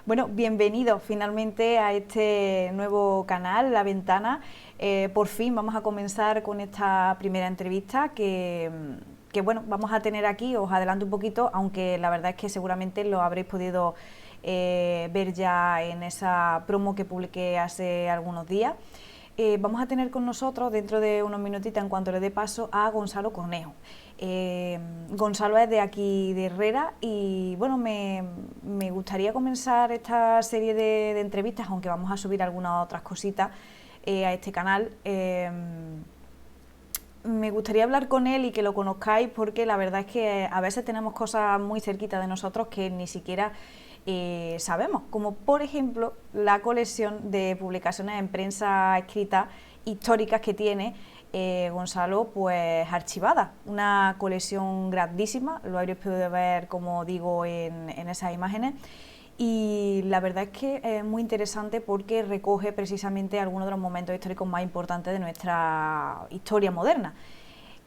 Bueno, bienvenidos finalmente a este nuevo canal, La Ventana. Por fin vamos a comenzar con esta primera entrevista que bueno, vamos a tener aquí. Os adelanto un poquito, aunque la verdad es que seguramente lo habréis podido ver ya en esa promo que publiqué hace algunos días. Vamos a tener con nosotros, dentro de unos minutitos, en cuanto le dé paso, a Gonzalo Cornejo. Gonzalo es de aquí de Herrera y bueno, me gustaría comenzar esta serie de entrevistas, aunque vamos a subir algunas otras cositas a este canal. Me gustaría hablar con él y que lo conozcáis, porque la verdad es que a veces tenemos cosas muy cerquitas de nosotros que ni siquiera sabemos, como por ejemplo la colección de publicaciones en prensa escrita históricas que tiene Gonzalo, pues archivada, una colección grandísima, lo habréis podido ver, como digo, en esas imágenes, y la verdad es que es muy interesante porque recoge precisamente algunos de los momentos históricos más importantes de nuestra historia moderna.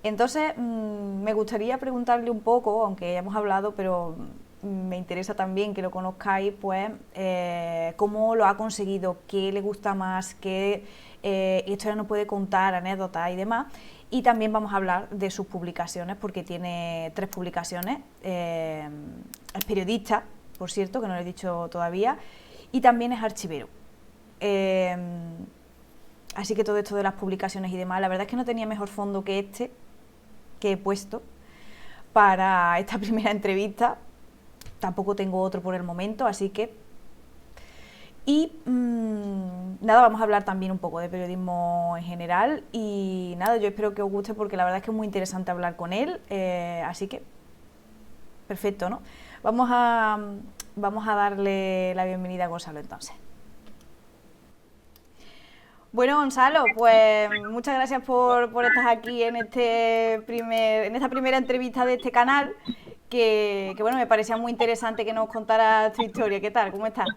Entonces, me gustaría preguntarle un poco, aunque ya hemos hablado, pero me interesa también que lo conozcáis, pues, cómo lo ha conseguido, qué le gusta más, qué historia nos puede contar, anécdotas y demás. Y también vamos a hablar de sus publicaciones, porque tiene 3 publicaciones. Es periodista, por cierto, que no lo he dicho todavía, y también es archivero. Eh, Así que todo esto de las publicaciones y demás, la verdad es que no tenía mejor fondo que este que he puesto para esta primera entrevista. Tampoco tengo otro por el momento, así que... Y nada, vamos a hablar también un poco de periodismo en general y nada, yo espero que os guste porque la verdad es que es muy interesante hablar con él, así que perfecto, ¿no? Vamos a darle la bienvenida a Gonzalo entonces. Bueno, Gonzalo, pues muchas gracias por estar aquí en en esta primera entrevista de este canal, que bueno, me parecía muy interesante que nos contaras tu historia. ¿Qué tal? ¿Cómo estás?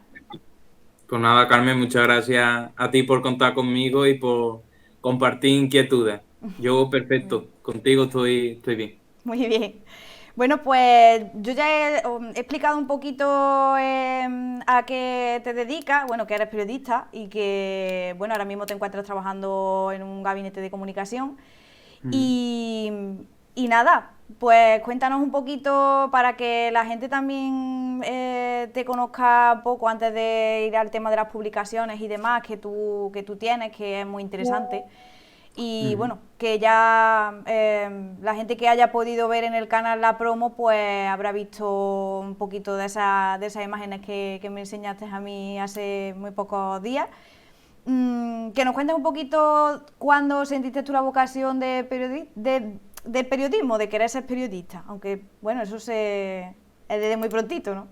Pues nada, Carmen, muchas gracias a ti por contar conmigo y por compartir inquietudes. Yo perfecto, contigo estoy bien. Muy bien. Bueno, pues yo ya he explicado un poquito a qué te dedicas, bueno, que eres periodista y que, bueno, ahora mismo te encuentras trabajando en un gabinete de comunicación. Mm. Y, y nada, pues cuéntanos un poquito para que la gente también te conozca un poco antes de ir al tema de las publicaciones y demás que tú tienes, que es muy interesante. Y Ujú. bueno, que ya la gente que haya podido ver en el canal la promo, pues habrá visto un poquito de esas imágenes que me enseñaste a mí hace muy pocos días. Que nos cuentes un poquito cuándo sentiste tú la vocación de periodismo, de querer ser periodista, aunque bueno, es desde muy prontito, ¿no?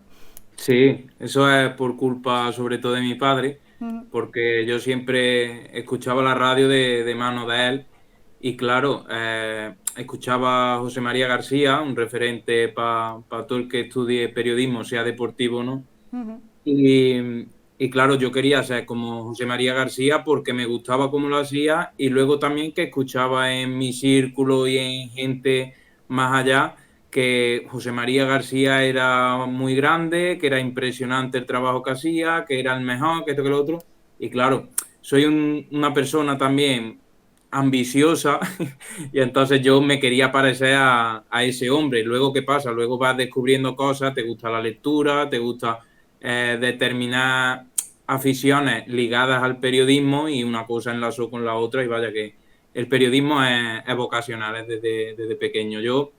Sí, eso es por culpa sobre todo de mi padre, porque yo siempre escuchaba la radio de mano de él y claro, escuchaba a José María García, un referente para todo el que estudie periodismo, sea deportivo o no. Y, y claro, yo quería ser como José María García porque me gustaba cómo lo hacía y luego también que escuchaba en mi círculo y en gente más allá que José María García era muy grande, que era impresionante el trabajo que hacía, que era el mejor, que esto, que lo otro. Y claro, soy una persona también ambiciosa y entonces yo me quería parecer a ese hombre. Luego, ¿qué pasa? Luego vas descubriendo cosas, te gusta la lectura, te gusta determinar aficiones ligadas al periodismo y una cosa enlazó con la otra y vaya que el periodismo es vocacional, es desde pequeño. Yo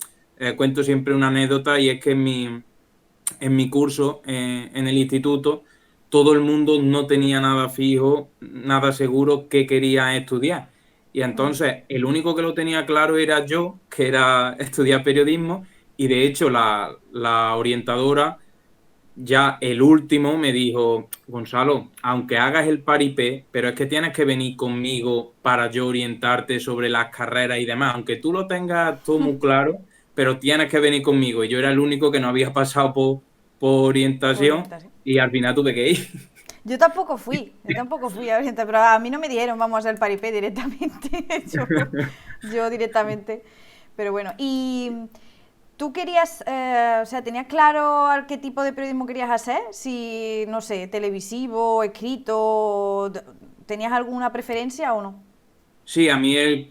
cuento siempre una anécdota y es que en mi curso en el instituto todo el mundo no tenía nada fijo, nada seguro que quería estudiar. Y entonces el único que lo tenía claro era yo, que era estudiar periodismo, y de hecho la orientadora ya el último me dijo, Gonzalo, aunque hagas el paripé, pero es que tienes que venir conmigo para yo orientarte sobre las carreras y demás, aunque tú lo tengas todo muy claro, pero tienes que venir conmigo. Y yo era el único que no había pasado por orientación Orientación. y al final tuve que ir. Yo tampoco fui a orientar, pero a mí no me dijeron vamos a hacer paripé directamente, yo directamente. Pero bueno, ¿Tú querías, o sea, tenías claro qué tipo de periodismo querías hacer? Si, no sé, televisivo, escrito, ¿tenías alguna preferencia o no? Sí, a mí,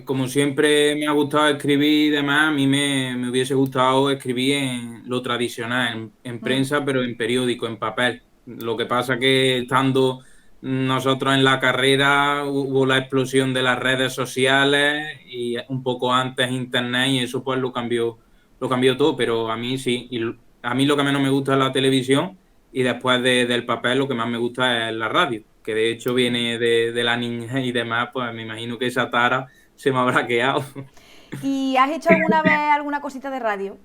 como siempre me ha gustado escribir y demás, a mí me hubiese gustado escribir en lo tradicional, en Mm. prensa, pero en periódico, en papel. Lo que pasa que estando nosotros en la carrera hubo la explosión de las redes sociales y un poco antes internet y eso pues lo cambió todo, pero a mí sí. A mí lo que menos me gusta es la televisión y después del papel lo que más me gusta es la radio, que de hecho viene de la niña y demás, pues me imagino que esa tara se me habrá quedado. ¿Y has hecho alguna vez alguna cosita de radio?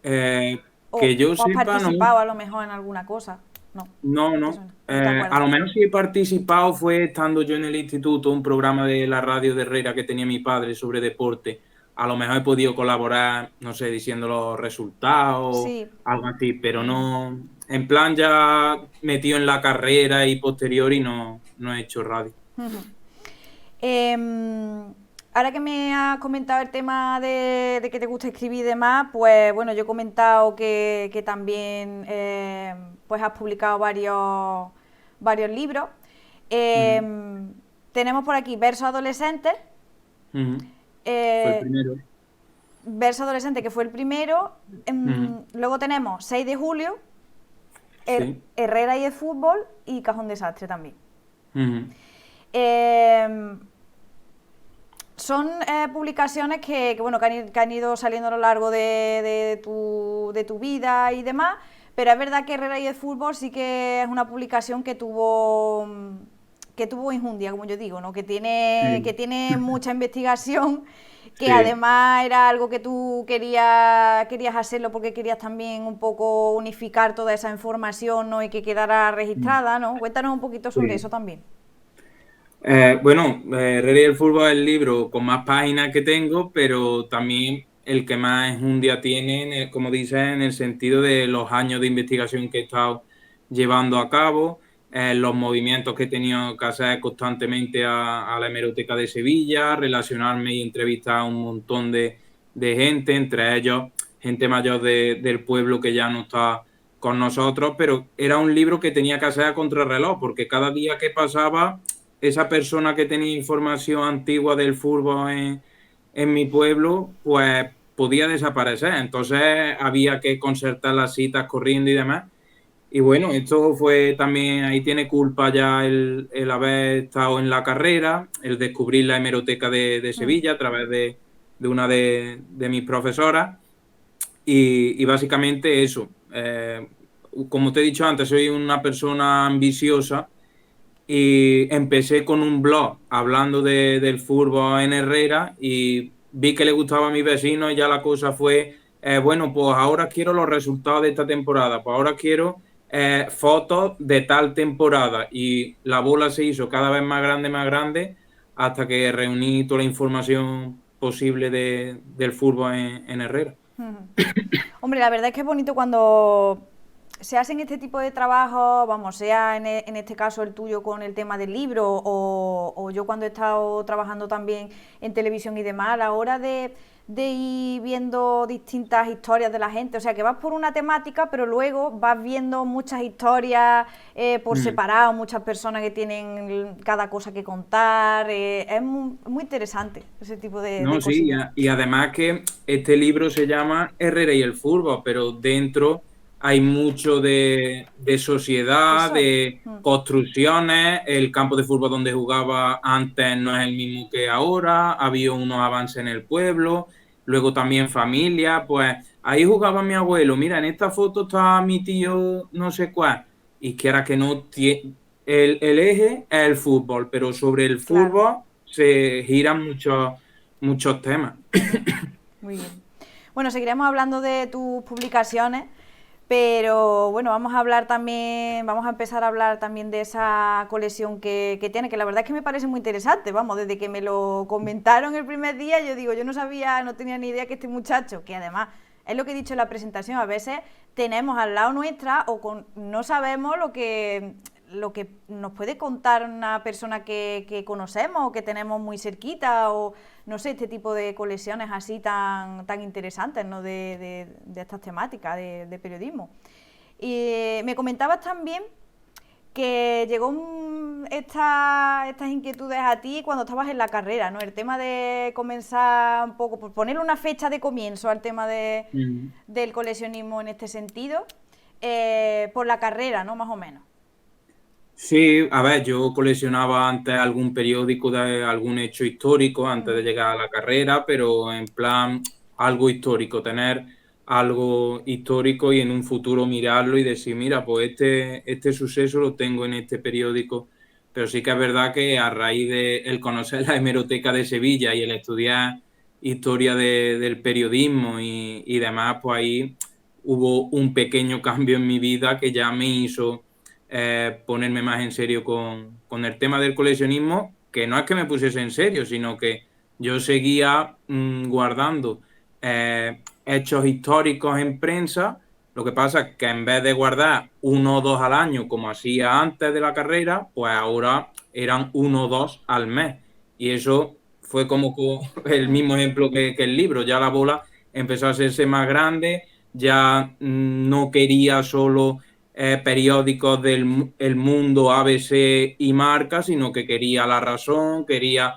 Que yo O has sepa, no. participado a lo mejor en alguna cosa? No, No, no te no. suena, no te A acuerdas. lo menos sí he participado, fue estando yo en el instituto, un programa de la radio de Herrera que tenía mi padre sobre deporte. A lo mejor he podido colaborar, no sé, diciendo los resultados, Sí. algo así, pero no, en plan ya metido en la carrera y posterior y no he hecho radio. Em, Ahora que me has comentado el tema de que te gusta escribir y demás, pues bueno, yo he comentado que también pues has publicado varios libros. Ujú, Em, Tenemos por aquí Verso Adolescente, ujú. Fue el eh, primero. Verso Adolescente que fue el primero. Ujú. Luego tenemos 6 de julio, Sí. Herrera y el fútbol y Cajón Desastre también. Ujú, Em, Son publicaciones bueno, que han ido saliendo a lo largo de tu vida y demás, pero es verdad que Herrera y el fútbol sí que es una publicación que tuvo enjundia, como yo digo, ¿no? Que sí. tiene mucha investigación, que Sí. además era algo que tú querías hacerlo porque querías también un poco unificar toda esa información, ¿no? Y que quedara registrada, ¿no? Cuéntanos un poquito sobre Sí. eso también. Bueno, Rey del Fútbol es el libro con más páginas que tengo, pero también el que más enjundia tiene, como dices, en el sentido de los años de investigación que he estado llevando a cabo, los movimientos que he tenido que hacer constantemente a la Hemeroteca de Sevilla, relacionarme y entrevistar a un montón de gente, entre ellos gente mayor del pueblo que ya no está con nosotros, pero era un libro que tenía que hacer a contrarreloj, porque cada día que pasaba esa persona que tenía información antigua del fútbol en mi pueblo, pues podía desaparecer. Entonces había que concertar las citas corriendo y demás. Y bueno, esto fue también, ahí tiene culpa ya el haber estado en la carrera, el descubrir la hemeroteca de Mm. Sevilla a través de una de mis profesoras. Y básicamente eso. Como te he dicho antes, soy una persona ambiciosa y empecé con un blog hablando del fútbol en Herrera y vi que le gustaba a mi vecino y ya la cosa fue, bueno, pues ahora quiero los resultados de esta temporada, pues ahora quiero fotos de tal temporada y la bola se hizo cada vez más grande hasta que reuní toda la información posible del fútbol en Herrera. Hombre, la verdad es que es bonito cuando se hacen este tipo de trabajo, vamos, sea en este caso el tuyo con el tema del libro o yo cuando he estado trabajando también en televisión y demás, a la hora de ir viendo distintas historias de la gente, o sea que vas por una temática, pero luego vas viendo muchas historias por Mm. separado, muchas personas que tienen cada cosa que contar, es muy interesante ese tipo de No, sí, cosillas. y además que este libro se llama Herrera y el fútbol, pero dentro hay mucho de De sociedad, historia. de construcciones, el campo de fútbol donde jugaba antes no es el mismo que ahora, había unos avances en el pueblo, luego también familia, pues ahí jugaba mi abuelo, mira, en esta foto está mi tío no sé cuál, y que era que no tiene, el eje es el fútbol, pero sobre el Claro. fútbol se giran muchos temas. Muy bien. Bueno, seguiremos hablando de tus publicaciones, pero bueno, vamos a empezar a hablar también de esa colección que tiene, que la verdad es que me parece muy interesante, vamos, desde que me lo comentaron el primer día, yo digo, yo no sabía, no tenía ni idea que este muchacho, que además es lo que he dicho en la presentación, a veces tenemos al lado nuestra no sabemos lo que nos puede contar una persona que conocemos o que tenemos muy cerquita, o no sé, este tipo de colecciones así tan interesantes, ¿no? de estas temáticas de periodismo. Y me comentabas también que llegó estas inquietudes a ti cuando estabas en la carrera, ¿no? El tema de comenzar un poco, por ponerle una fecha de comienzo al tema del coleccionismo en este sentido, por la carrera, ¿no? Más o menos. Sí, a ver, yo coleccionaba antes algún periódico de algún hecho histórico antes de llegar a la carrera, pero en plan algo histórico, tener algo histórico y en un futuro mirarlo y decir, mira, pues este suceso lo tengo en este periódico. Pero sí que es verdad que a raíz de el conocer la hemeroteca de Sevilla y el estudiar historia del periodismo y demás, pues ahí hubo un pequeño cambio en mi vida que ya me hizo ponerme más en serio con el tema del coleccionismo, que no es que me pusiese en serio, sino que yo seguía guardando hechos históricos en prensa. Lo que pasa es que en vez de guardar uno o dos al año, como hacía antes de la carrera, pues ahora eran uno o dos al mes. Y eso fue como el mismo ejemplo que el libro. Ya la bola empezó a hacerse más grande, ya no quería solo periódicos del El Mundo, ABC y Marca, sino que quería La Razón, quería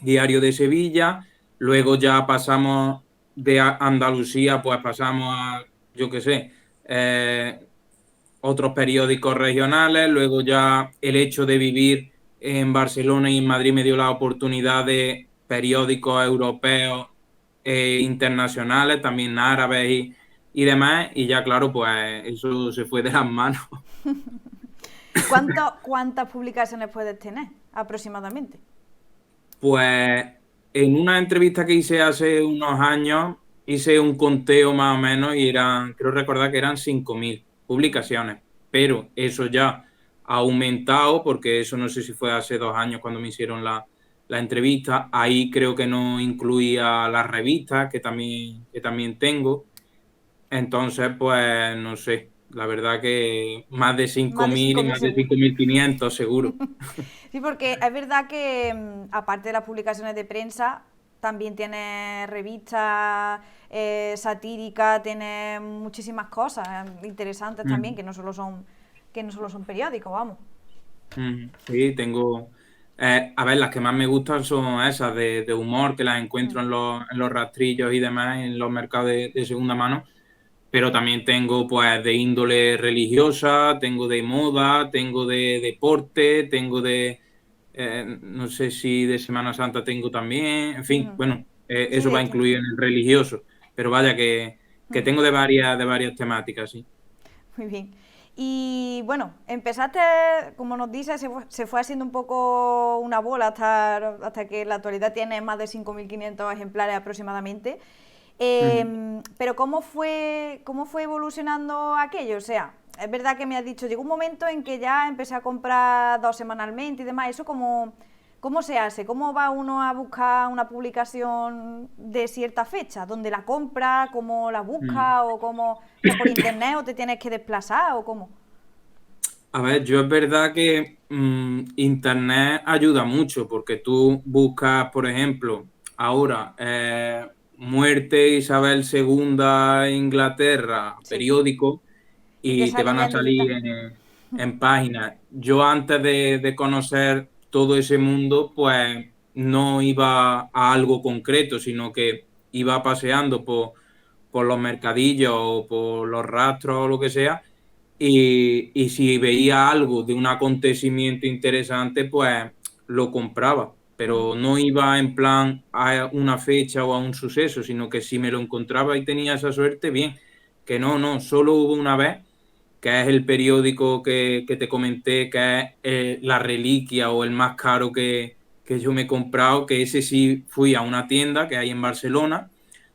Diario de Sevilla. Luego ya pasamos de Andalucía, pues pasamos a, yo qué sé, otros periódicos regionales. Luego ya el hecho de vivir en Barcelona y en Madrid me dio la oportunidad de periódicos europeos e internacionales, también árabes y demás, y ya claro, pues eso se fue de las manos. ¿Cuántas publicaciones puedes tener aproximadamente? Pues en una entrevista que hice hace unos años, hice un conteo más o menos y creo recordar que eran 5.000 publicaciones, pero eso ya ha aumentado porque eso no sé si fue hace 2 años cuando me hicieron la entrevista. Ahí creo que no incluía las revistas que también tengo. Entonces, pues no sé, la verdad que más de cinco Más de mil cinco y mil más de seguro. 5.500 seguro. Sí, porque es verdad que aparte de las publicaciones de prensa, también tiene revistas satíricas, tiene muchísimas cosas interesantes también Mm. que no solo son periódicos, vamos. Sí, tengo. A ver, las que más me gustan son esas de humor, que las encuentro en los rastrillos y demás, en los mercados de segunda mano. Pero también tengo, pues, de índole religiosa, tengo de moda, tengo de deporte, tengo no sé si de Semana Santa tengo también. En fin, bueno, Sí, eso va incluido en el religioso. Pero vaya que tengo de varias temáticas, sí. muy bien. Y bueno, empezaste, como nos dices, se fue haciendo un poco una bola hasta que en la actualidad tiene más de 5.500 ejemplares aproximadamente. Ujú. Pero ¿cómo fue evolucionando aquello? O sea, es verdad que me has dicho, llegó un momento en que ya empecé a comprar 2 semanalmente y demás. ¿Eso cómo se hace? ¿Cómo va uno a buscar una publicación de cierta fecha? ¿Dónde la compra? ¿Cómo la Mm. busca? O sea, por internet o te tienes que desplazar o cómo? A ver, yo es verdad que Internet ayuda mucho porque tú buscas, por ejemplo, ahora muerte Isabel II Inglaterra, Sí. periódico, Y te y te salen van ya a en salir digital. en páginas. Yo antes de conocer todo ese mundo, pues no iba a algo concreto, sino que iba paseando por los mercadillos o por los rastros o lo que sea y si veía algo de un acontecimiento interesante, pues lo compraba. Pero no iba en plan a una fecha o a un suceso, sino que si me lo encontraba y tenía esa suerte, bien. Que no, solo hubo una vez, que es el periódico que te comenté, que es La Reliquia o el más caro que yo me he comprado, que ese sí fui a una tienda que hay en Barcelona,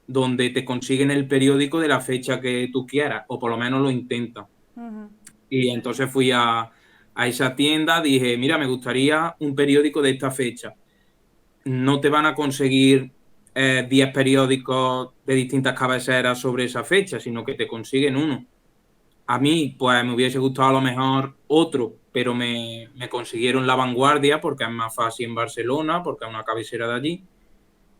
donde te consiguen el periódico de la fecha que tú quieras, o por lo menos lo intentan. Y entonces fui a esa tienda, dije, mira, me gustaría un periódico de esta fecha. No te van a conseguir 10 periódicos de distintas cabeceras sobre esa fecha, sino que te consiguen uno. a mí, pues me hubiese gustado a lo mejor otro, pero me consiguieron La Vanguardia porque es más fácil en Barcelona, porque es una cabecera de allí.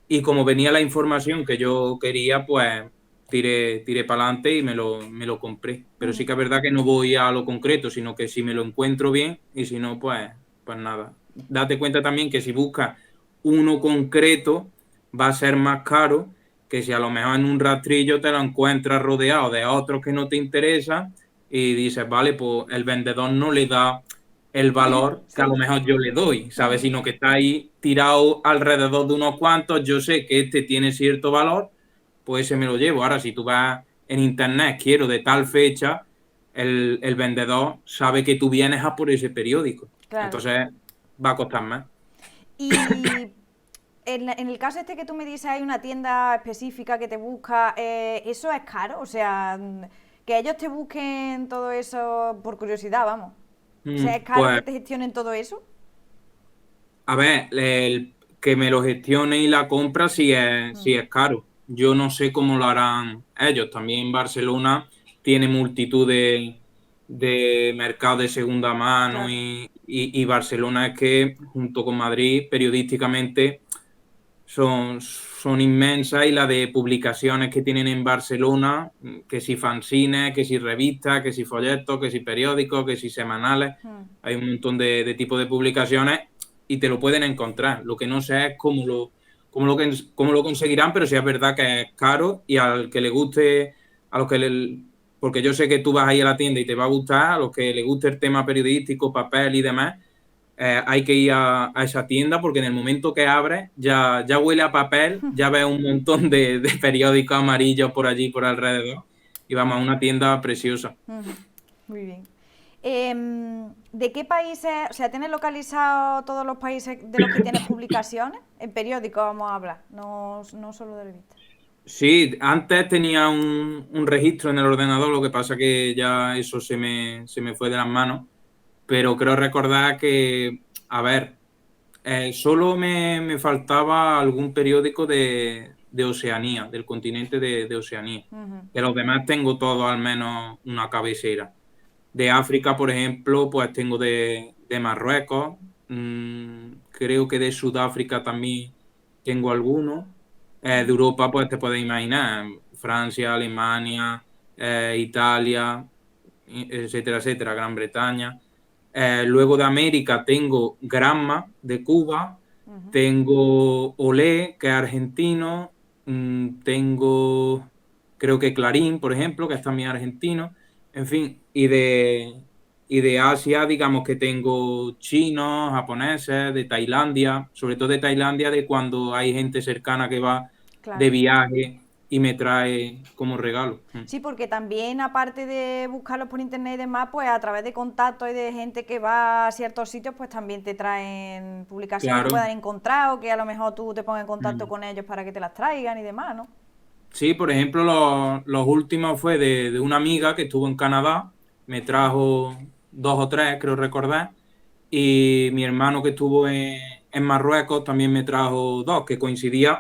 Y como venía la información que yo quería, pues tiré para adelante y me lo compré. Pero sí que es verdad que no voy a lo concreto, sino que si me lo encuentro bien y si no, pues nada. Date cuenta también que si buscas uno concreto, va a ser más caro que si a lo mejor en un rastrillo te lo encuentras rodeado de otros que no te interesan y dices, vale, pues el vendedor no le da el valor que a lo Sí. mejor yo le doy, ¿sabes? Sino que está ahí tirado alrededor de unos cuantos, yo sé que este tiene cierto valor, pues ese me lo llevo. Ahora, si tú vas en internet, quiero de tal fecha, el vendedor sabe que tú vienes a por ese periódico. Claro. Entonces va a costar más. Y en el caso este que tú me dices, hay una tienda específica que te busca, ¿eso es caro? O sea, que ellos te busquen todo eso por curiosidad, vamos. O sea, ¿es caro que Pues, te gestionen todo eso? a ver, que me lo gestione y la compra sí es caro. Yo no sé cómo lo harán ellos. También Barcelona tiene multitud de mercados de segunda mano Claro. y Barcelona es que junto con Madrid periodísticamente son inmensas y la de publicaciones que tienen en Barcelona, que si fanzines, que si revistas, que si folletos, que si periódicos, que si semanales, hay un montón de tipos de publicaciones y te lo pueden encontrar. Lo que no sé es cómo lo conseguirán, pero sí es verdad que es caro y al que le guste, a los que porque yo sé que tú vas ahí a la tienda y te va a gustar, a los que le guste el tema periodístico, papel y demás, hay que ir a esa tienda porque en el momento que abres ya huele a papel, ya ves un montón de periódicos amarillos por allí, por alrededor. Y vamos a una tienda preciosa. Muy bien. ¿De qué países, o sea, tienes localizado todos los países de los que tienes publicaciones? En periódicos vamos a hablar, no solo de revistas. Sí, antes tenía un registro en el ordenador, lo que pasa que ya eso se me fue de las manos, pero creo recordar que, a ver, solo me faltaba algún periódico de Oceanía, del continente de Oceanía. De los demás tengo todos al menos una cabecera. De África, por ejemplo, pues tengo de Marruecos, creo que de Sudáfrica también tengo algunos. De Europa, pues te puedes imaginar, Francia, Alemania, Italia, etcétera, etcétera, Gran Bretaña. Luego de América tengo Granma de Cuba, tengo Olé, que es argentino, tengo creo que Clarín, por ejemplo, que es también argentino, en fin, y de Asia, digamos que tengo chinos, japoneses, de Tailandia, sobre todo de Tailandia, de cuando hay gente cercana que va de Claro. viaje y me trae como regalo. Sí, porque también aparte de buscarlos por internet y demás, pues a través de contactos y de gente que va a ciertos sitios, pues también te traen publicaciones que Claro. puedan encontrar o que a lo mejor tú te pongas en contacto con ellos para que te las traigan y demás, ¿no? Sí, por ejemplo, los últimos fue de una amiga que estuvo en Canadá, me trajo dos o tres, creo recordar, y mi hermano que estuvo en Marruecos también me trajo dos, que coincidía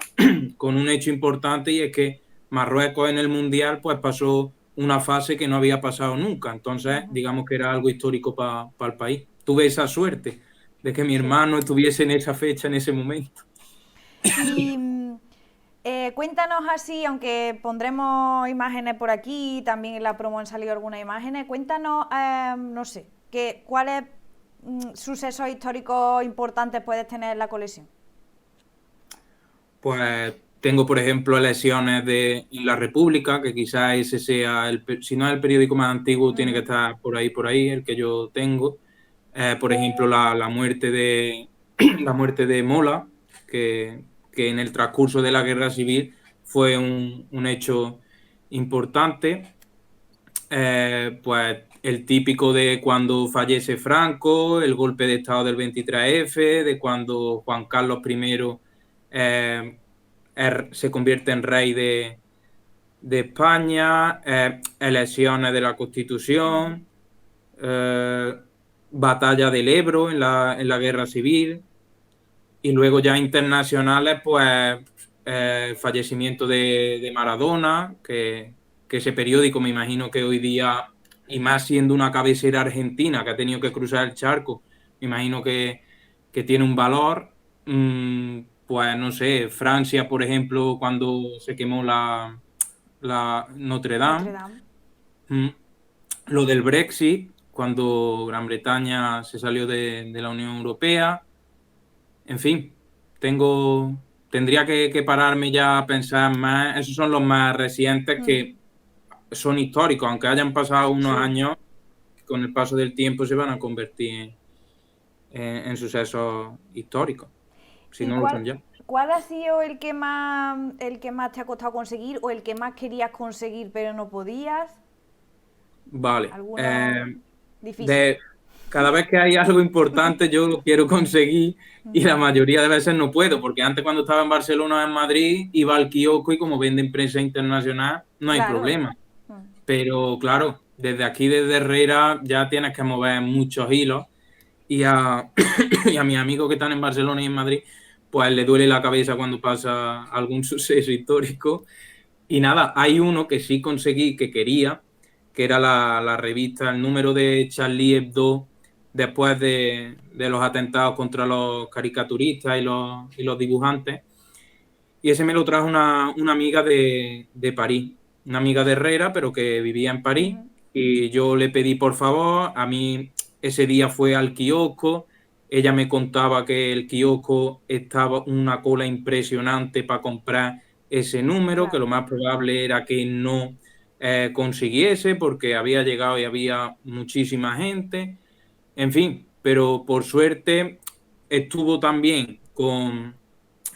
con un hecho importante y es que Marruecos en el Mundial pues pasó una fase que no había pasado nunca, entonces digamos que era algo histórico para el país. Tuve esa suerte de que mi Sí. hermano estuviese en esa fecha, en ese momento. Y cuéntanos así, aunque pondremos imágenes por aquí, también en la promo han salido algunas imágenes, cuéntanos, no sé, cuáles sucesos históricos importantes puedes tener en la colección. Pues tengo, por ejemplo, elecciones en la República, que quizás ese sea, si no es el periódico más antiguo, tiene que estar por ahí, el que yo tengo. Por ejemplo, la muerte la muerte de Mola, que en el transcurso de la Guerra Civil fue un hecho importante. Pues el típico de cuando fallece Franco, el golpe de Estado del 23F, de cuando Juan Carlos I se convierte en rey de España, elecciones de la Constitución, eh, batalla del Ebro en la Guerra Civil y luego ya internacionales, pues fallecimiento de Maradona, que ese periódico me imagino que hoy día y más siendo una cabecera argentina que ha tenido que cruzar el charco, me imagino que tiene un valor. Pues no sé, Francia, por ejemplo, cuando se quemó la Notre Notre Dame. Dame. Mm, Lo del Brexit, cuando Gran Bretaña se salió de la Unión Europea. En fin, tendría que pararme ya a pensar más. Esos son los más recientes que son históricos, aunque hayan pasado unos Sí. años, con el paso del tiempo se van a convertir en sucesos históricos, si ¿Y no lo son ya. cuál ha sido el que más te ha costado conseguir o el que más querías conseguir pero no podías? Vale. ¿Alguno difícil? De, Cada vez que hay algo importante yo lo quiero conseguir y la mayoría de veces no puedo, porque antes cuando estaba en Barcelona o en Madrid iba al kiosco y como venden prensa internacional no hay Claro. problema. Pero claro, desde aquí, desde Herrera, ya tienes que mover muchos hilos y a, y a mis amigos que están en Barcelona y en Madrid, pues le duele la cabeza cuando pasa algún suceso histórico. Y nada, hay uno que sí conseguí que quería, que era la revista, el número de Charlie Hebdo después de los atentados contra los caricaturistas y los dibujantes. Y ese me lo trajo una amiga de París, una amiga de Herrera, pero que vivía en París. Y yo le pedí por favor, a mí ese día fue al kiosco, ella me contaba que el kiosco estaba una cola impresionante para comprar ese número, que Claro. lo más probable era que no consiguiese porque había llegado y había muchísima gente. En fin, pero por suerte estuvo también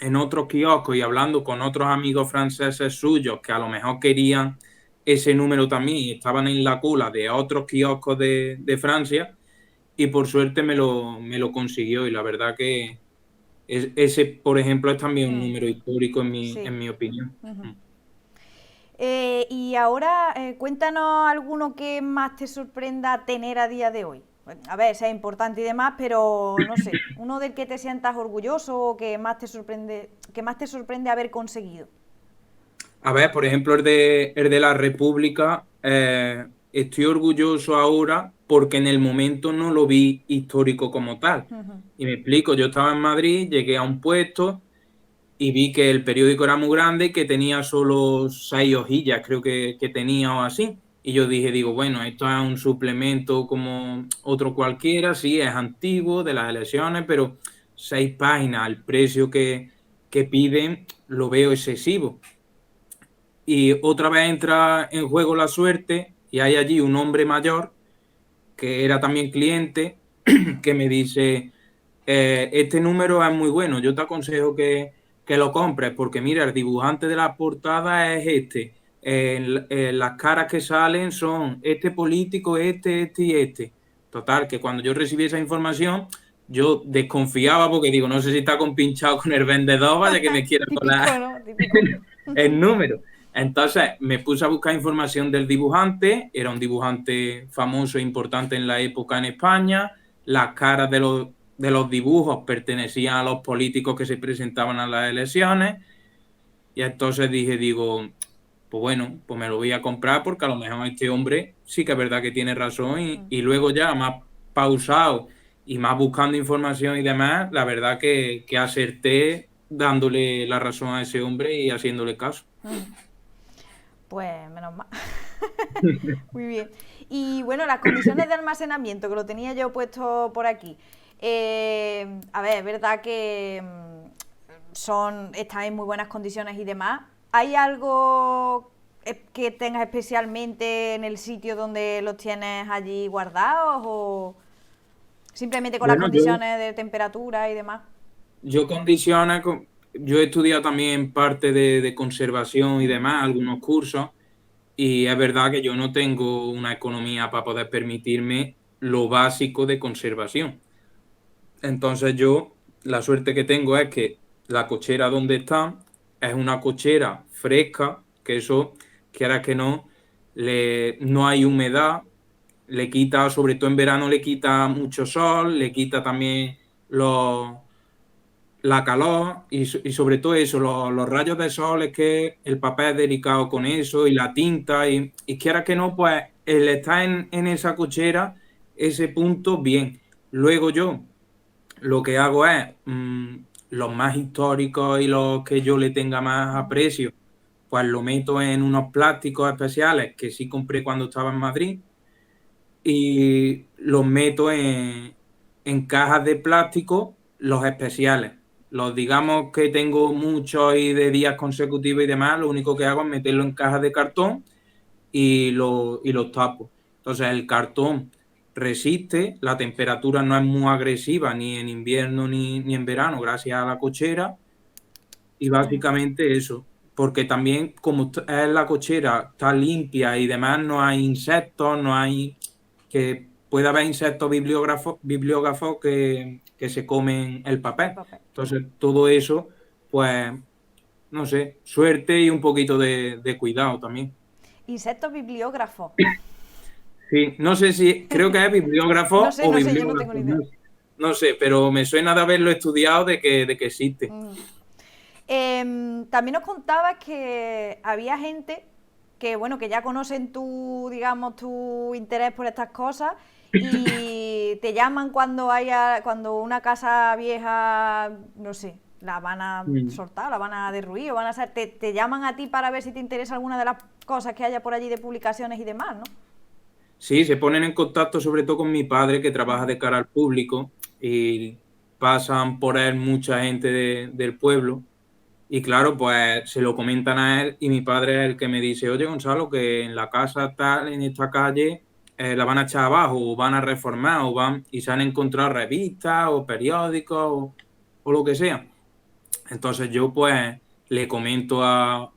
en otros kioscos y hablando con otros amigos franceses suyos que a lo mejor querían ese número también y estaban en la cola de otros kioscos de Francia y por suerte me lo consiguió y la verdad que ese, por ejemplo, es también un número histórico Sí. en mi opinión. Y ahora cuéntanos alguno que más te sorprenda tener a día de hoy. A ver, sea importante y demás, pero no sé, uno del que te sientas orgulloso o que más te sorprende haber conseguido. A ver, por ejemplo, el de la República, estoy orgulloso ahora porque en el momento no lo vi histórico como tal. Y me explico, yo estaba en Madrid, llegué a un puesto y vi que el periódico era muy grande y que tenía solo 6 hojillas, creo que tenía o así. Y yo digo, bueno, esto es un suplemento como otro cualquiera, sí, es antiguo de las elecciones, pero 6 páginas, el precio que piden, lo veo excesivo. Y otra vez entra en juego la suerte y hay allí un hombre mayor que era también cliente que me dice, este número es muy bueno, yo te aconsejo que lo compres porque mira, el dibujante de la portada es este, las caras que salen son este político, este y este. Total, que cuando yo recibí esa información, yo desconfiaba porque digo, no sé si está compinchado con el vendedor, vaya que me quiera colar Típico, ¿no? Típico. el número. Entonces me puse a buscar información del dibujante, era un dibujante famoso e importante en la época en España, las caras de los dibujos pertenecían a los políticos que se presentaban a las elecciones y entonces digo, pues bueno, pues me lo voy a comprar porque a lo mejor este hombre sí que es verdad que tiene razón y luego ya más pausado y más buscando información y demás, la verdad que acerté dándole la razón a ese hombre y haciéndole caso. Pues menos mal. Muy bien. Y bueno, las condiciones de almacenamiento, que lo tenía yo puesto por aquí. A ver, es verdad que están en muy buenas condiciones y demás. ¿Hay algo que tengas especialmente en el sitio donde los tienes allí guardados o simplemente con las Bueno, condiciones de temperatura y demás? yo condiciones, yo he estudiado también parte de conservación y demás, algunos cursos, y es verdad que yo no tengo una economía para poder permitirme lo básico de conservación. Entonces yo, la suerte que tengo es que la cochera donde está es una cochera fresca, que eso, quieras que no, no hay humedad, le quita, sobre todo en verano, le quita mucho sol, le quita también los la calor y sobre todo eso, los rayos de sol, es que el papel es delicado con eso y la tinta y quiera que no, pues el estar en esa cochera, ese punto, bien. Luego yo lo que hago es los más históricos y los que yo le tenga más aprecio, pues lo meto en unos plásticos especiales que sí compré cuando estaba en Madrid y los meto en cajas de plástico, los especiales. Los digamos que tengo muchos y de días consecutivos y demás, lo único que hago es meterlo en cajas de cartón y los tapo. Entonces el cartón resiste, la temperatura no es muy agresiva ni en invierno ni en verano, gracias a la cochera. Y básicamente eso, porque también como es la cochera, está limpia y demás, no hay insectos, no hay que puede haber insectos bibliógrafos que se comen el papel. Entonces todo eso, pues, no sé, suerte y un poquito de cuidado también. Insectos bibliógrafos. Sí, no sé si, creo que es No bibliógrafo sé, o no sé, yo no tengo bibliógrafo, ni idea. no sé, pero me suena de haberlo estudiado de que existe. También nos contabas que había gente que, bueno, que ya conocen tu, digamos, tu interés por estas cosas y te llaman cuando una casa vieja, no sé, la van a Mm. soltar, la van a derruir, o van a hacer, te llaman a ti para ver si te interesa alguna de las cosas que haya por allí de publicaciones y demás, ¿no? Sí, se ponen en contacto sobre todo con mi padre que trabaja de cara al público y pasan por él mucha gente del pueblo y claro, pues se lo comentan a él y mi padre es el que me dice, oye Gonzalo, que en la casa tal, en esta calle, la van a echar abajo o van a reformar o van y se han encontrado revistas o periódicos o lo que sea. Entonces yo pues le comento a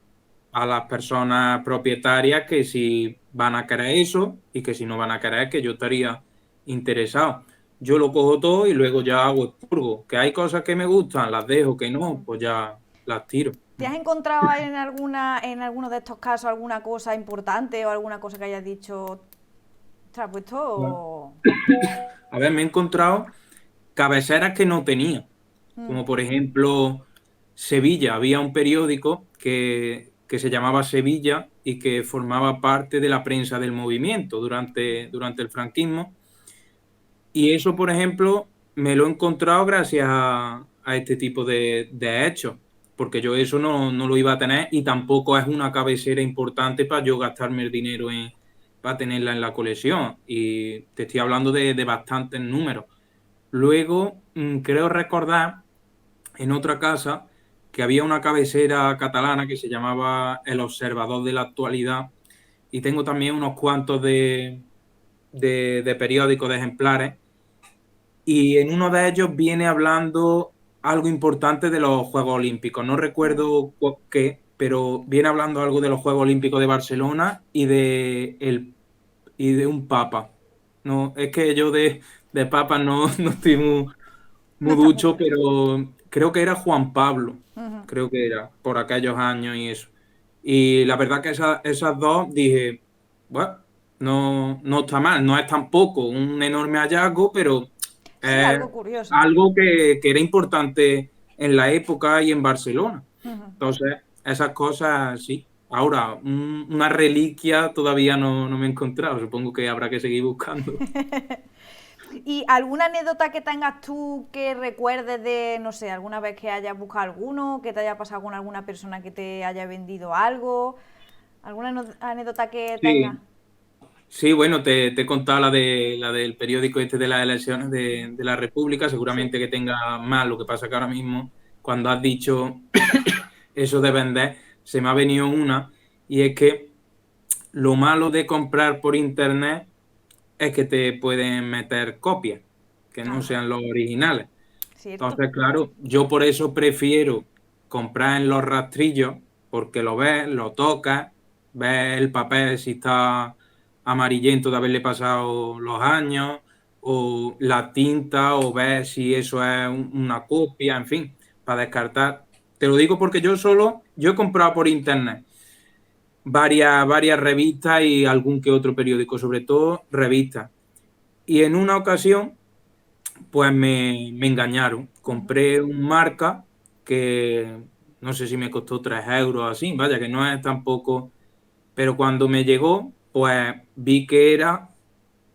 las personas propietarias que si van a querer eso y que si no van a querer que yo estaría interesado. Yo lo cojo todo y luego ya hago expurgo. Que hay cosas que me gustan, las dejo, que no, pues ya las tiro. ¿Te has encontrado en alguno de estos casos alguna cosa importante o alguna cosa que hayas dicho, ostras, pues esto... A ver, me he encontrado cabeceras que no tenía, como por ejemplo Sevilla. Había un periódico que se llamaba Sevilla y que formaba parte de la prensa del movimiento durante el franquismo. Y eso, por ejemplo, me lo he encontrado gracias a este tipo de hechos, porque yo eso no lo iba a tener y tampoco es una cabecera importante para yo gastarme el dinero para tenerla en la colección. Y te estoy hablando de bastantes números. Luego, creo recordar en otra casa que había una cabecera catalana que se llamaba El Observador de la Actualidad y tengo también unos cuantos de periódicos de ejemplares y en uno de ellos viene hablando algo importante de los Juegos Olímpicos. No recuerdo qué, pero viene hablando algo de los Juegos Olímpicos de Barcelona y de un papa. No, es que yo de papa no estoy No muy está muy ducho, puesto. pero creo que era Juan Pablo, creo que era, por aquellos años y eso. Y la verdad que esas dos dije, bueno, no está mal, no es tampoco un enorme hallazgo, pero Sí, es algo curioso. algo que era importante en la época y en Barcelona. Entonces, esas cosas sí. Ahora, una reliquia todavía no me he encontrado, supongo que habrá que seguir buscando. ¿Y alguna anécdota que tengas tú que recuerdes de, no sé, alguna vez que hayas buscado alguno, que te haya pasado con alguna persona que te haya vendido algo? ¿Alguna anécdota que tengas? Sí, sí, bueno, te he contado la del periódico este de las elecciones de la República, Sí. seguramente que tenga más, lo que pasa que ahora mismo, cuando has dicho eso de vender, se me ha venido una, y es que lo malo de comprar por internet es que te pueden meter copias, que no Ajá, sean los originales. cierto. Entonces, claro, yo por eso prefiero comprar en los rastrillos, porque lo ves, lo tocas, ves el papel si está amarillento de haberle pasado los años, o la tinta, o ves si eso es una copia, en fin, para descartar. Te lo digo porque yo he comprado por internet varias revistas y algún que otro periódico, sobre todo revistas. Y en una ocasión pues me engañaron. Compré un marca que no sé si me costó 3 euros así, vaya, que no es tampoco, pero cuando me llegó, pues vi que era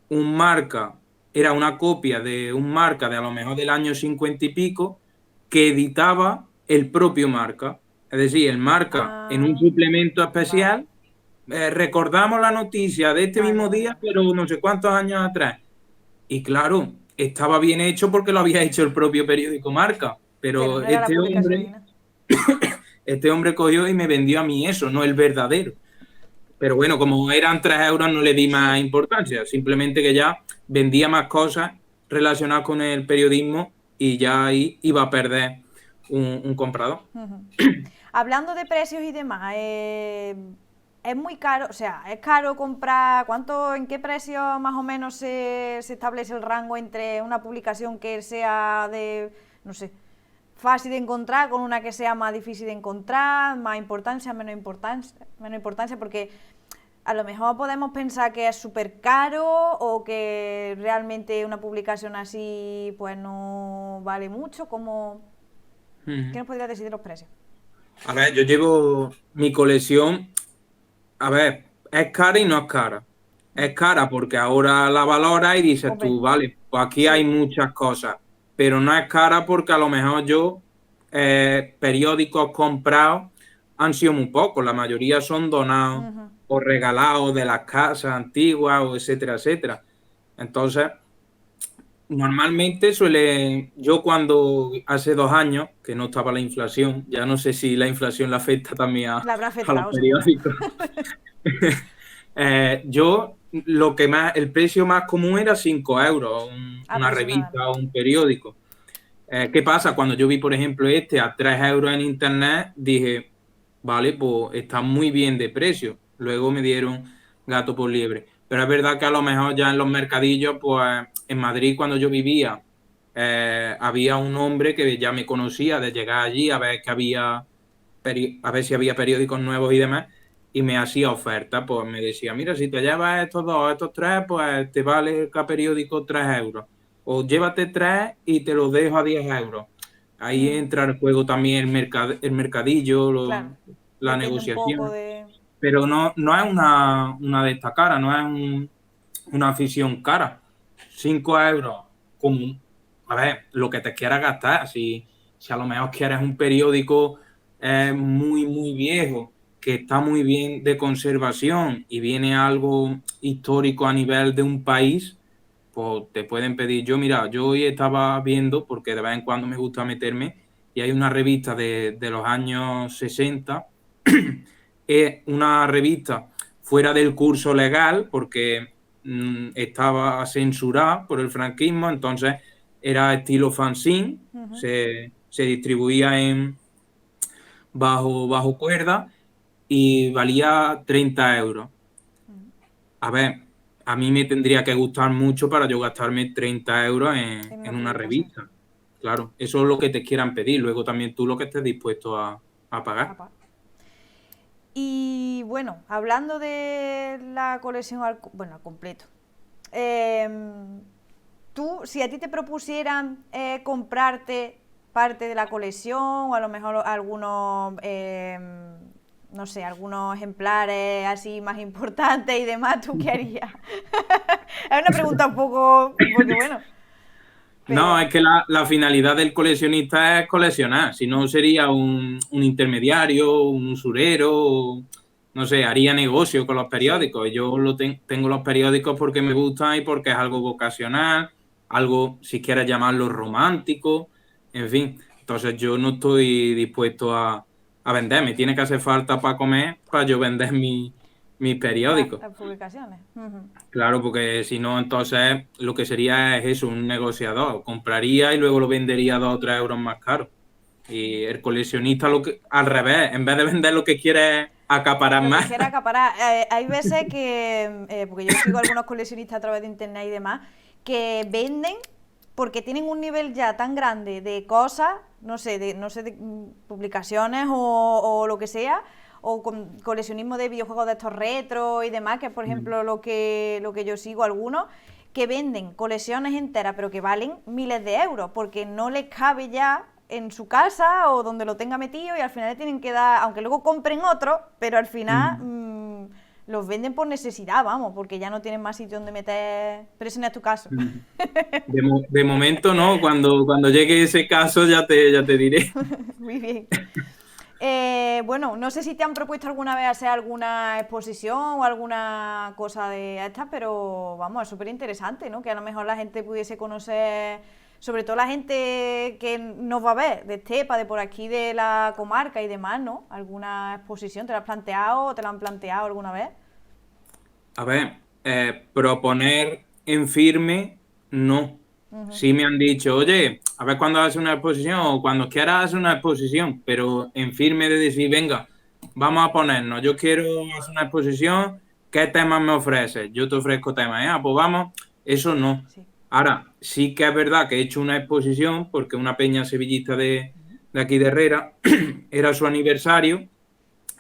un marca, era una copia de un marca de a lo mejor del año 50 y pico, que editaba el propio marca. Es decir, el marca en un Ah, suplemento vale, especial, recordamos la noticia de este vale, mismo vale, día, vale. pero no sé cuántos años atrás. Y claro, estaba bien hecho porque lo había hecho el propio periódico Marca, Pero pero no era la publicación ni nada. este hombre cogió y me vendió a mí eso, no el verdadero. Pero bueno, como eran 3 euros no le di más Sí. importancia, simplemente que ya vendía más cosas relacionadas con el periodismo y ya ahí iba a perder un comprador. Ujú. Hablando de precios y demás, es muy caro, o sea, es caro comprar, en qué precio más o menos se establece el rango entre una publicación que sea de, no sé, fácil de encontrar con una que sea más difícil de encontrar, más importancia, menos importancia, porque a lo mejor podemos pensar que es súper caro o que realmente una publicación así pues no vale mucho, ¿qué Mm. nos podrías decir de los precios? A ver, yo llevo mi colección, a ver, es cara y no es cara. Es cara porque ahora la valoras y dices Hombre, tú, vale, pues aquí hay sí. muchas cosas, pero no es cara porque a lo mejor yo periódicos comprados han sido muy pocos, la mayoría son donados Ujú. o regalados de las casas antiguas o etcétera, etcétera. Entonces, normalmente yo cuando hace 2 años, que no estaba la inflación, ya no sé si la inflación le afecta también La habrá a los afectado, seguro. periódicos. Yo el precio más común era 5 euros, una revista Aproximadamente. o un periódico. ¿Qué pasa? Cuando yo vi, por ejemplo, este a 3 euros en internet, dije, vale, pues está muy bien de precio. Luego me dieron gato por liebre. Pero es verdad que a lo mejor ya en los mercadillos, pues en Madrid cuando yo vivía, había un hombre que ya me conocía de llegar allí a ver a ver si había periódicos nuevos y demás, y me hacía oferta, pues me decía, mira, si te llevas estos dos, estos tres, pues te vale cada periódico 3 euros. O llévate tres y te los dejo a 10 euros. Ahí Ujú. entra el juego también el mercadillo, Claro. la Depende un poco negociación. de... Pero no es una de estas caras, no es una afición cara. 5 euros, como, a ver, lo que te quieras gastar. Si a lo mejor quieres un periódico muy, muy viejo, que está muy bien de conservación y viene algo histórico a nivel de un país, pues te pueden pedir. Mira, yo hoy estaba viendo, porque de vez en cuando me gusta meterme, y hay una revista de los años 60, es una revista fuera del curso legal, porque estaba censurada por el franquismo, entonces era estilo fanzine, Ujú. se distribuía bajo cuerda y valía 30 euros. A ver, a mí me tendría que gustar mucho para yo gastarme 30 euros En una en una publicación. revista. Claro, eso es lo que te quieran pedir. Luego también tú lo que estés dispuesto a pagar. Apa. Y bueno, hablando de la colección al completo. Tú, si a ti te propusieran comprarte parte de la colección o a lo mejor algunos, no sé, algunos ejemplares así más importantes y demás, ¿tú qué harías? Es una pregunta un poco, porque bueno, No, pero es que la finalidad del coleccionista es coleccionar. Si no, sería un intermediario, un usurero, no sé, haría negocio con los sí. periódicos. Yo tengo los periódicos porque me gustan y porque es algo vocacional, algo, si quieres llamarlo, romántico, en fin. Entonces yo no estoy dispuesto a vender. Me tiene que hacer falta para comer para yo vender mis periódicos. Las publicaciones. Ujú. Claro, porque si no, entonces lo que sería es eso, un negociador. Compraría y luego lo vendería 2 o 3 euros más caro. Y el coleccionista al revés, en vez de vender lo que quiere es acaparar Lo que más. quiera acaparar. Hay veces que, porque yo sigo algunos coleccionistas a través de internet y demás, que venden porque tienen un nivel ya tan grande de cosas, no sé, de publicaciones o lo que sea, o con coleccionismo de videojuegos de estos retro y demás, que es por ejemplo lo que yo sigo algunos, que venden colecciones enteras, pero que valen miles de euros, porque no les cabe ya en su casa o donde lo tenga metido y al final le tienen que dar, aunque luego compren otro, pero al final los venden por necesidad, vamos, porque ya no tienen más sitio donde meter, pero ese no es tu caso. De momento no, cuando llegue ese caso ya te diré. Muy bien. Bueno, no sé si te han propuesto alguna vez hacer alguna exposición o alguna cosa de estas, pero vamos, es súper interesante, ¿no? Que a lo mejor la gente pudiese conocer, sobre todo la gente que nos va a ver, de Estepa, de por aquí, de la comarca y demás, ¿no? ¿Alguna exposición te la has planteado o te la han planteado alguna vez? A ver, proponer en firme, no. Sí me han dicho, oye, a ver cuándo haces una exposición o cuando quieras hacer una exposición, pero en firme de decir, venga, vamos a ponernos, yo quiero hacer una exposición, ¿qué temas me ofreces? Yo te ofrezco temas, pues vamos, eso no. Sí. Ahora, sí que es verdad que he hecho una exposición porque una peña sevillista de aquí de Herrera era su aniversario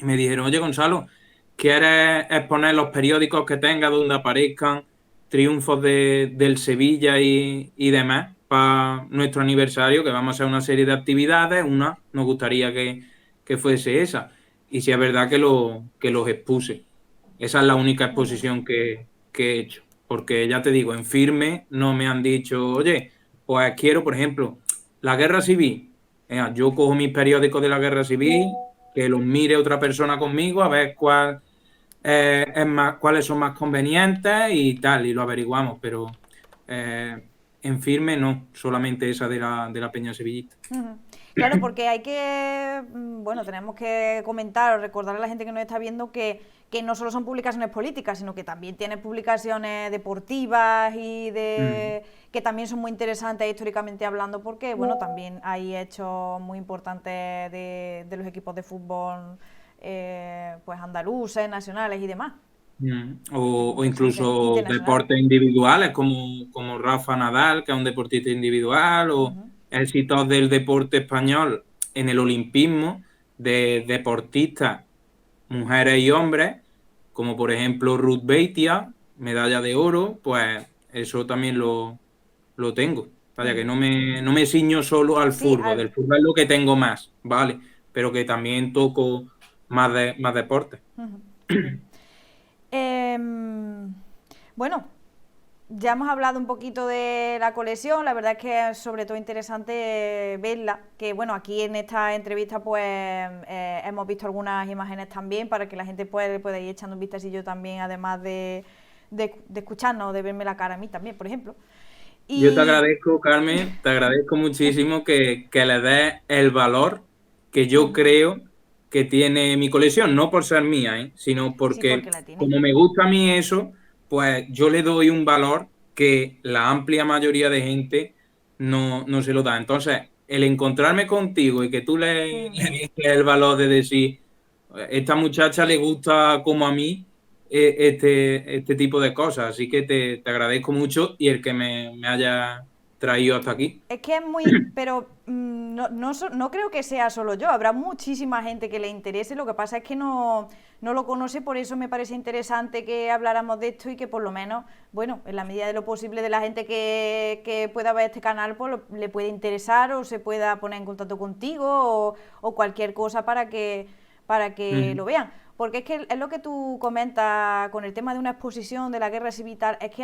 y me dijeron, oye Gonzalo, ¿quieres exponer los periódicos que tengas donde aparezcan triunfos del Sevilla y demás para nuestro aniversario? Que vamos a hacer una serie de actividades, una nos gustaría que fuese esa. Y si es verdad que los expuse. Esa es la única exposición que he hecho. Porque ya te digo, en firme no me han dicho, oye, pues quiero, por ejemplo, la guerra civil. Yo cojo mis periódicos de la guerra civil, que los mire otra persona conmigo, a ver es más, cuáles son más convenientes y tal, y lo averiguamos, pero en firme no, solamente esa de la Peña Sevillista. Claro, porque hay que, bueno, tenemos que comentar o recordar a la gente que nos está viendo que no solo son publicaciones políticas, sino que también tiene publicaciones deportivas y que también son muy interesantes históricamente hablando, porque, bueno, también hay hechos muy importantes de los equipos de fútbol, pues andaluces, nacionales y demás. O incluso deportes individuales como Rafa Nadal, que es un deportista individual, o éxitos del deporte español en el olimpismo de deportistas, mujeres y hombres, como por ejemplo Ruth Beitia, medalla de oro, pues eso también lo tengo. Vaya, que no me ciño solo al Sí, fútbol, del fútbol es lo que tengo más, ¿vale? Pero que también toco más deportes. Muy bien. Bueno, ya hemos hablado un poquito de la colección, la verdad es que es sobre todo interesante verla, que bueno, aquí en esta entrevista pues hemos visto algunas imágenes también para que la gente pueda ir echando un vistacillo también, además de escucharnos, de verme la cara a mí también, por ejemplo. Yo te agradezco, Carmen, te agradezco muchísimo que le des el valor que yo creo que tiene mi colección, no por ser mía, sino Sí, porque porque la tiene. como me gusta a mí eso, pues yo le doy un valor que la amplia mayoría de gente no se lo da. Entonces, el encontrarme contigo y que tú le dices el valor de decir, esta muchacha le gusta como a mí este tipo de cosas, así que te agradezco mucho y el que me haya traído hasta aquí. Es que es muy, pero no creo que sea solo yo, habrá muchísima gente que le interese, lo que pasa es que no lo conoce, por eso me parece interesante que habláramos de esto y que por lo menos, bueno, en la medida de lo posible de la gente que pueda ver este canal, pues le puede interesar o se pueda poner en contacto contigo o cualquier cosa para que lo vean. Porque es que es lo que tú comentas con el tema de una exposición de la guerra civil y tal, es que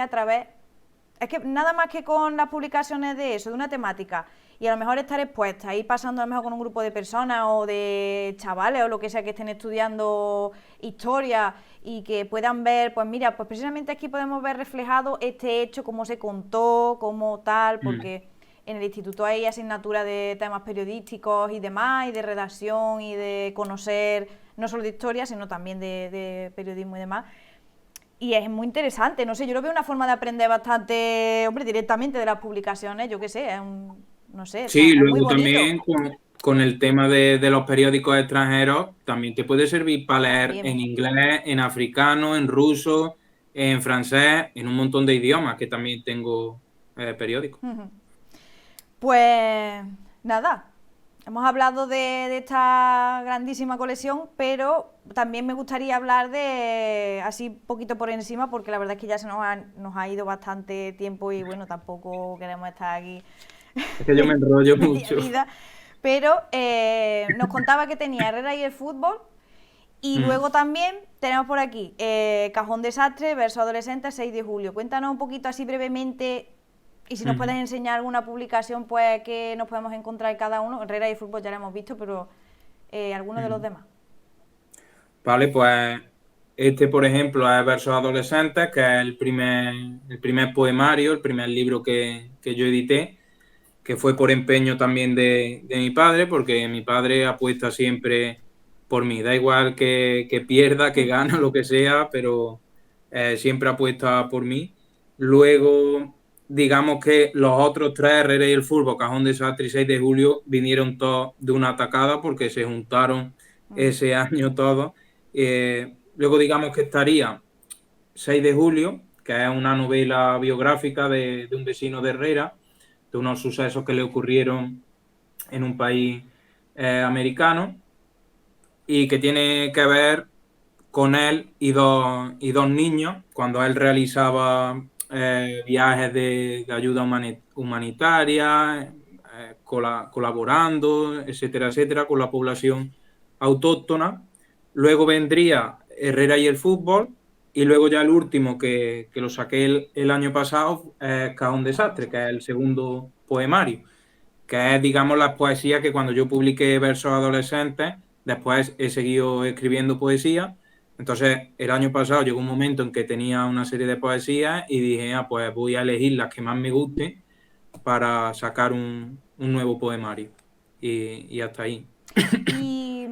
es que nada más que con las publicaciones de eso, de una temática, y a lo mejor estar expuesta, ir pasando a lo mejor con un grupo de personas o de chavales o lo que sea que estén estudiando historia y que puedan ver, pues mira, pues precisamente aquí podemos ver reflejado este hecho, cómo se contó, cómo tal, porque en el instituto hay asignatura de temas periodísticos y demás, y de redacción y de conocer no solo de historia, sino también de periodismo y demás. Y es muy interesante, no sé, yo lo veo una forma de aprender bastante, hombre, directamente de las publicaciones, yo qué sé, no sé, Sí, es muy luego bonito. también con el tema de los periódicos extranjeros, también te puede servir para leer También. en inglés, en africano, en ruso, en francés, en un montón de idiomas que también tengo periódicos. Pues nada, Hemos hablado de esta grandísima colección, pero también me gustaría hablar de, así poquito por encima, porque la verdad es que ya nos ha ido bastante tiempo y bueno, tampoco queremos estar aquí Es que yo me enrollo media mucho. vida. Pero nos contaba que tenía Herrera y el fútbol. Y Mm, luego también tenemos por aquí Cajón Desastre, verso adolescente, 6 de julio. Cuéntanos un poquito así brevemente y si nos puedes mm, enseñar alguna publicación, pues que nos podemos encontrar cada uno. Herrera y fútbol ya lo hemos visto, pero alguno de los mm. demás. Vale, pues este, por ejemplo, es Versos Adolescentes, que es el primer poemario, el primer libro que yo edité, que fue por empeño también de mi padre, porque mi padre apuesta siempre por mí. Da igual que pierda, que gane, lo que sea, pero siempre apuesta por mí. Luego, digamos que los otros tres, Herrera y el Fútbol, Cajón Desastre y 6 de julio, vinieron todos de una atacada porque se juntaron ese año todos. Luego, digamos que estaría 6 de julio, que es una novela biográfica de un vecino de Herrera, de unos sucesos que le ocurrieron en un país americano y que tiene que ver con él y dos niños cuando él realizaba viajes de ayuda humanitaria, colaborando, etcétera, etcétera, con la población autóctona. Luego vendría Herrera y el fútbol, y luego ya el último que lo saqué el año pasado es Cajón Desastre, que es el segundo poemario, que es, digamos, las poesías que cuando yo publiqué versos adolescentes, después he seguido escribiendo poesía. Entonces, el año pasado llegó un momento en que tenía una serie de poesías y dije, ah, pues voy a elegir las que más me gusten para sacar un nuevo poemario. Y hasta ahí. ¿Y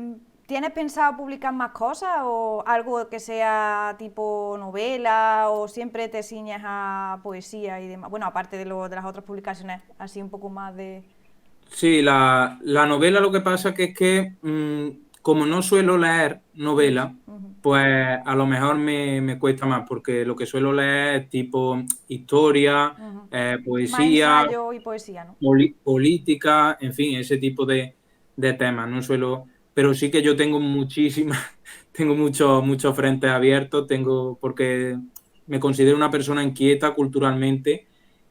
tienes pensado publicar más cosas o algo que sea tipo novela o siempre te ciñes a poesía y demás? Bueno, aparte de las otras publicaciones, así un poco más de... Sí, la novela lo que pasa que es que como no suelo leer novela, pues a lo mejor me cuesta más, porque lo que suelo leer es tipo historia, Más poesía, ensayo y poesía, ¿no? política, en fin, ese tipo de temas. No suelo, pero sí que yo tengo muchísimas, tengo muchos frentes abiertos, porque me considero una persona inquieta culturalmente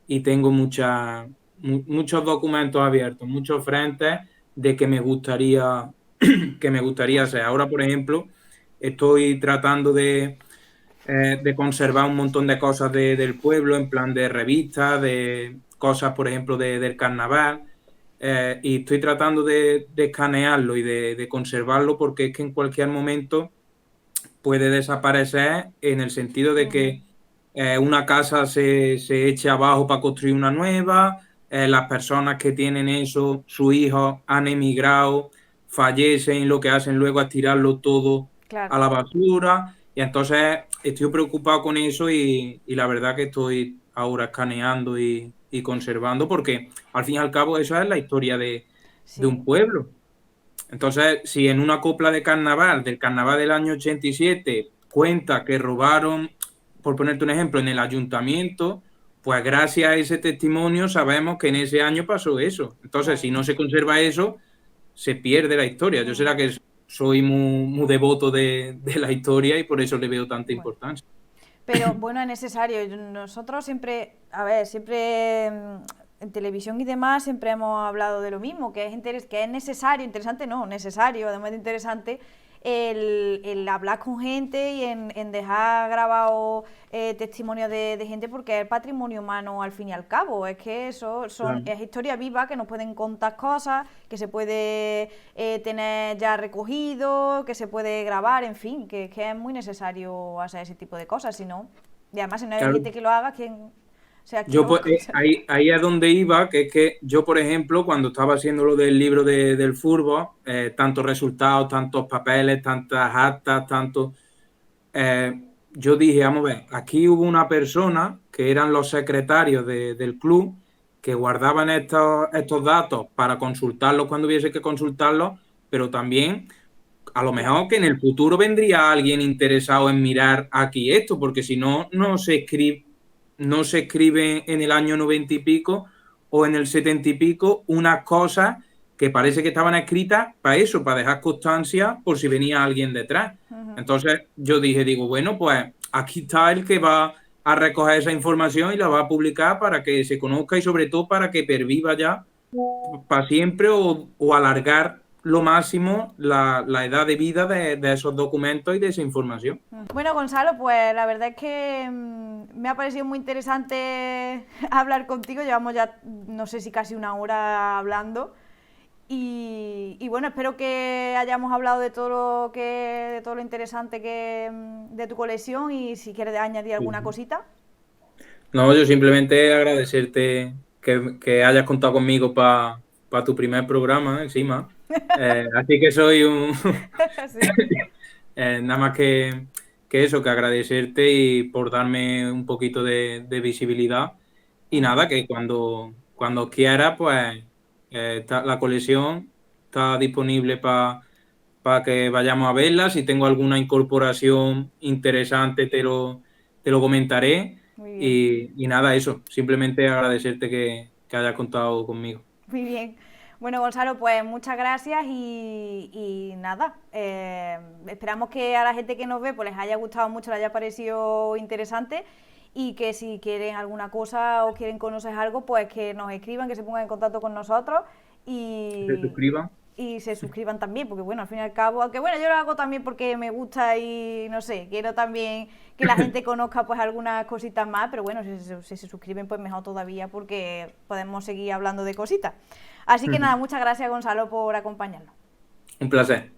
y tengo muchos documentos abiertos, muchos frentes de que me gustaría hacer. Ahora, por ejemplo, estoy tratando de conservar un montón de cosas del pueblo, en plan de revistas, de cosas, por ejemplo, del carnaval, y estoy tratando de escanearlo y de conservarlo porque es que en cualquier momento puede desaparecer en el sentido de que una casa se eche abajo para construir una nueva, las personas que tienen eso, sus hijos han emigrado, fallecen y lo que hacen luego es tirarlo todo Claro. a la basura. Y entonces estoy preocupado con eso y la verdad que estoy ahora escaneando y conservando porque al fin y al cabo esa es la historia de Sí. un pueblo. Entonces, si en una copla de carnaval, del carnaval del año 87, cuenta que robaron, por ponerte un ejemplo, en el ayuntamiento, pues gracias a ese testimonio sabemos que en ese año pasó eso. Entonces, Claro. si no se conserva eso, se pierde la historia. Yo será que soy muy devoto de la historia y por eso le veo tanta Bueno. importancia. Pero bueno, es necesario. Nosotros siempre, a ver, siempre en televisión y demás siempre hemos hablado de lo mismo, que es necesario, interesante no, necesario, además de interesante, el hablar con gente y en dejar grabado testimonios de gente porque es patrimonio humano al fin y al cabo, es que Claro. es historia viva que nos pueden contar cosas, que se puede tener ya recogido, que se puede grabar, en fin, que es muy necesario hacer ese tipo de cosas, si no, y además si no hay Claro. gente que lo haga, ¿quién, o sea, quién Yo, lo va a pues, conservar? ahí es donde iba, que es que yo, por ejemplo, cuando estaba haciendo lo del libro del fútbol, tantos resultados, tantos papeles, tantas actas, yo dije, vamos a ver, aquí hubo una persona que eran los secretarios del club que guardaban estos datos para consultarlos cuando hubiese que consultarlos, pero también a lo Claro. mejor que en el futuro vendría alguien interesado en mirar aquí esto, porque si no, no se escribe en el año 90 y pico o en el 70 y pico unas cosas que parece que estaban escritas para eso, para dejar constancia por si venía alguien detrás. Entonces yo digo, bueno, pues aquí está el que va a recoger esa información y la va a publicar para que se conozca y sobre todo para que perviva ya para siempre o alargar lo máximo la edad de vida de esos documentos y de esa información. Bueno, Gonzalo, pues la verdad es que me ha parecido muy interesante hablar contigo. Llevamos ya, no sé si casi una hora hablando. Y bueno, espero que hayamos hablado de todo lo interesante de tu colección y si quieres añadir alguna cosita. No, yo simplemente agradecerte que hayas contado conmigo para tu primer programa encima. Así que soy un... Sí. nada más que eso, que agradecerte y por darme un poquito de visibilidad. Y nada, que cuando quieras, pues la colección está disponible para que vayamos a verla. Si tengo alguna incorporación interesante, te lo comentaré. Muy bien. Y nada, eso, simplemente agradecerte que hayas contado conmigo. Muy bien. Bueno, Gonzalo, pues muchas gracias y nada, esperamos que a la gente que nos ve pues les haya gustado mucho, les haya parecido interesante y que si quieren alguna cosa o quieren conocer algo, pues que nos escriban, que se pongan en contacto con nosotros Se suscriban. y se suscriban también, porque bueno, al fin y al cabo, aunque bueno, yo lo hago también porque me gusta y no sé, quiero también que la gente conozca pues algunas cositas más, pero bueno, si se suscriben pues mejor todavía porque podemos seguir hablando de cositas. Así que nada, muchas gracias Gonzalo por acompañarnos. Un placer.